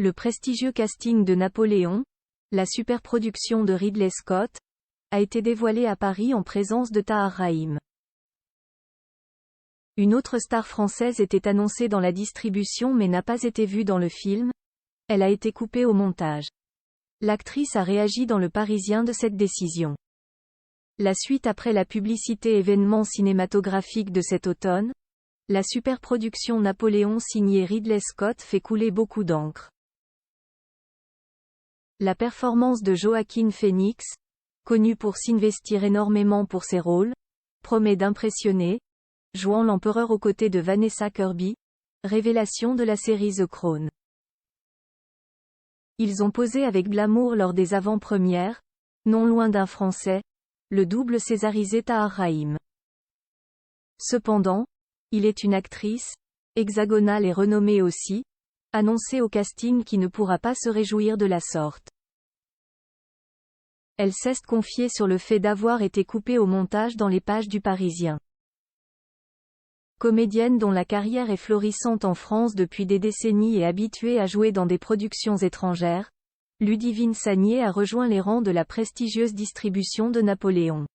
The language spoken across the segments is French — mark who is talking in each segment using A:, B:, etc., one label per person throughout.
A: Le prestigieux casting de Napoléon, la superproduction de Ridley Scott, a été dévoilé à Paris en présence de Tahar Rahim. Une autre star française était annoncée dans la distribution mais n'a pas été vue dans le film. Elle a été coupée au montage. L'actrice a réagi dans Le Parisien de cette décision. La suite après la publicité événement cinématographique de cet automne, la superproduction Napoléon signée Ridley Scott fait couler beaucoup d'encre. La performance de Joaquin Phoenix, connu pour s'investir énormément pour ses rôles, promet d'impressionner, jouant l'empereur aux côtés de Vanessa Kirby, révélation de la série The Crown. Ils ont posé avec glamour lors des avant-premières, non loin d'un Français, le double césarisé Tahar Rahim. Cependant, il est une actrice, hexagonale et renommée aussi, annoncée au casting qui ne pourra pas se réjouir de la sorte. Elle s'est confiée sur le fait d'avoir été coupée au montage dans les pages du Parisien. Comédienne dont la carrière est florissante en France depuis des décennies et habituée à jouer dans des productions étrangères, Ludivine Sagnier a rejoint les rangs de la prestigieuse distribution de Napoléon.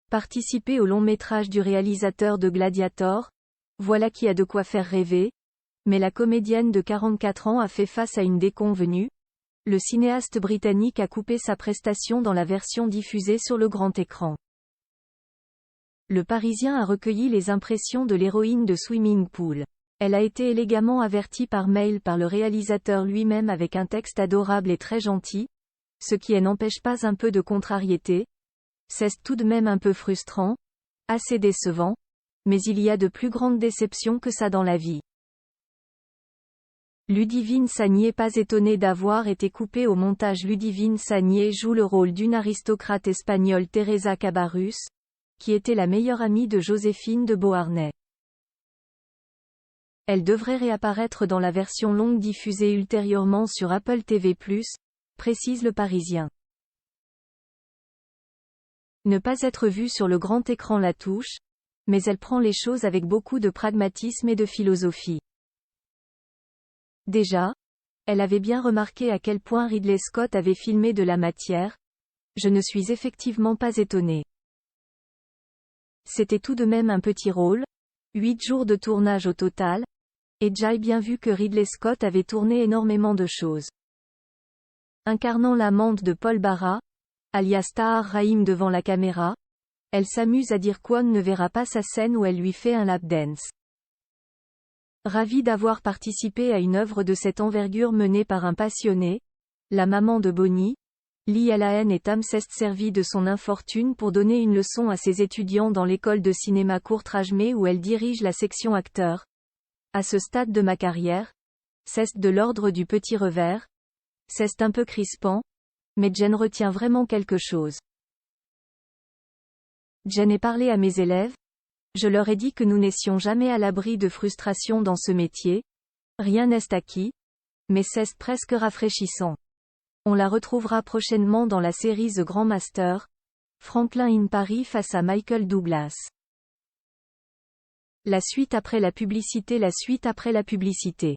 A: Participer au long métrage du réalisateur de Gladiator, voilà qui a de quoi faire rêver, mais la comédienne de 44 ans a fait face à une déconvenue. Le cinéaste britannique a coupé sa prestation dans la version diffusée sur le grand écran. Le Parisien a recueilli les impressions de l'héroïne de Swimming Pool. Elle a été élégamment avertie par mail par le réalisateur lui-même avec un texte adorable et très gentil, ce qui n'empêche pas un peu de contrariété. C'est tout de même un peu frustrant, assez décevant, mais il y a de plus grandes déceptions que ça dans la vie. Ludivine Sagnier pas étonnée d'avoir été coupée au montage. Ludivine Sagnier joue le rôle d'une aristocrate espagnole Teresa Cabarrus, qui était la meilleure amie de Joséphine de Beauharnais. Elle devrait réapparaître dans la version longue diffusée ultérieurement sur Apple TV+, précise Le Parisien. Ne pas être vue sur le grand écran la touche, mais elle prend les choses avec beaucoup de pragmatisme et de philosophie. Déjà, elle avait bien remarqué à quel point Ridley Scott avait filmé de la matière. Je ne suis effectivement pas étonnée. C'était tout de même un petit rôle, 8 jours de tournage au total, et j'ai bien vu que Ridley Scott avait tourné énormément de choses. Incarnant l'amante de Paul Barra, alias Tahar Rahim devant la caméra, elle s'amuse à dire qu'On ne verra pas sa scène où elle lui fait un lap dance. Ravie d'avoir participé à une œuvre de cette envergure menée par un passionné, la maman de Bonnie, Lee Allahen est s'est servie de son infortune pour donner une leçon à ses étudiants dans l'école de cinéma Courtrajmé où elle dirige la section acteurs. À ce stade de ma carrière, c'est de l'ordre du petit revers. C'est un peu crispant, mais Jen retient vraiment quelque chose. Jen est parlé à mes élèves. Je leur ai dit que nous n'étions jamais à l'abri de frustration dans ce métier. Rien n'est acquis. Mais c'est presque rafraîchissant. On la retrouvera prochainement dans la série The Grand Master. Franklin in Paris face à Michael Douglas. La suite après la publicité. La suite après la publicité.